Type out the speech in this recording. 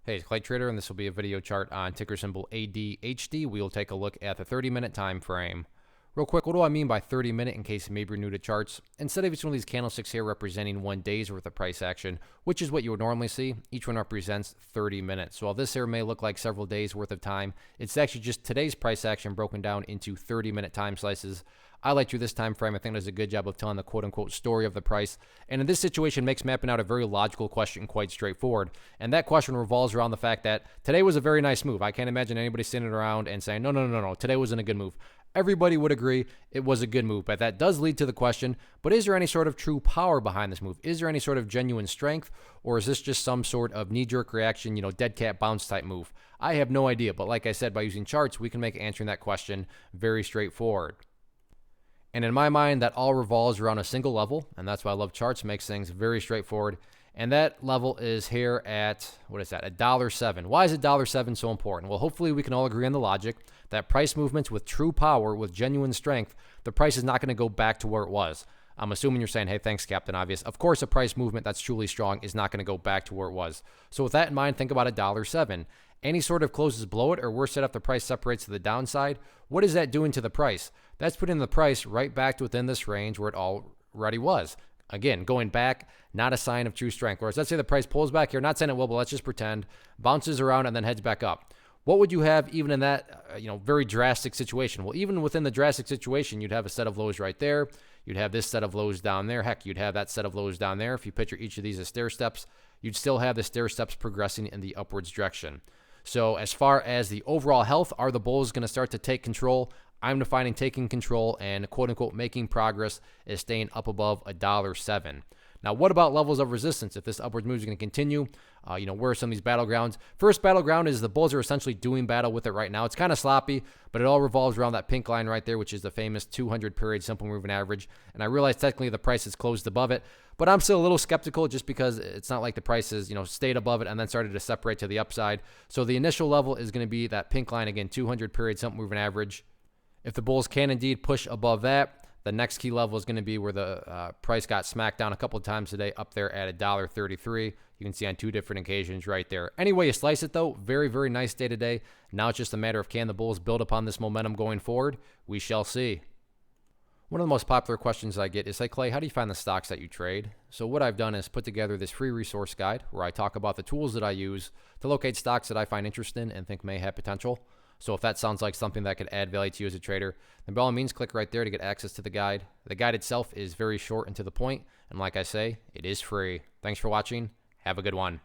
Hey, it's Clay Trader, and this will be a video chart on ticker symbol ADHD. We'll take a look at the 30-minute time frame. Real quick, what do I mean by 30-minute in case you may be new to charts? Instead of each one of these candlesticks here representing 1 day's worth of price action, which is what you would normally see, each one represents 30 minutes. So while this here may look like several days worth of time, it's actually just today's price action broken down into 30-minute time slices. I like through this time frame. I think it does a good job of telling the quote-unquote story of the price. And in this situation, makes mapping out a very logical question quite straightforward. And that question revolves around the fact that today was a very nice move. I can't imagine anybody standing around and saying, no, today wasn't a good move. Everybody would agree it was a good move, but that does lead to the question, but is there any sort of true power behind this move? Is there any sort of genuine strength, or is this just some sort of knee-jerk reaction, dead cat bounce type move? I have no idea, but like I said, by using charts, we can make answering that question very straightforward. And in my mind, that all revolves around a single level, and that's why I love charts. It makes things very straightforward. And that level is here at, what is that, $1.07. Why is $1.07 so important? Well, hopefully we can all agree on the logic that price movements with true power, with genuine strength, the price is not going to go back to where it was. I'm assuming you're saying, hey, thanks, Captain Obvious. Of course, a price movement that's truly strong is not going to go back to where it was. So with that in mind, think about $1.07. Any sort of closes below it, or worse yet, if the price separates to the downside, what is that doing to the price? That's putting the price right back to within this range where it already was. Again, going back, not a sign of true strength. Whereas let's say the price pulls back here, not saying it will, but let's just pretend, bounces around and then heads back up. What would you have even in that very drastic situation? Well, even within the drastic situation, you'd have a set of lows right there. You'd have this set of lows down there. Heck, you'd have that set of lows down there. If you picture each of these as stair steps, you'd still have the stair steps progressing in the upwards direction. So as far as the overall health, are the bulls going to start to take control? I'm defining taking control and quote-unquote making progress is staying up above $1.07. Now, what about levels of resistance? If this upward move is going to continue, where are some of these battlegrounds? First battleground is the bulls are essentially doing battle with it right now. It's kind of sloppy, but it all revolves around that pink line right there, which is the famous 200 period simple moving average. And I realize technically the price is closed above it, but I'm still a little skeptical just because it's not like the price is, stayed above it and then started to separate to the upside. So the initial level is going to be that pink line again, 200 period simple moving average. If the bulls can indeed push above that, the next key level is going to be where the price got smacked down a couple of times today, up there at $1.33. You can see on 2 different occasions right there. Any way you slice it, though, very, very nice day today. Now it's just a matter of can the bulls build upon this momentum going forward? We shall see. One of the most popular questions I get is, hey, Clay, how do you find the stocks that you trade? So what I've done is put together this free resource guide where I talk about the tools that I use to locate stocks that I find interesting and think may have potential. So if that sounds like something that could add value to you as a trader, then by all means, click right there to get access to the guide. The guide itself is very short and to the point, and like I say, it is free. Thanks for watching. Have a good one.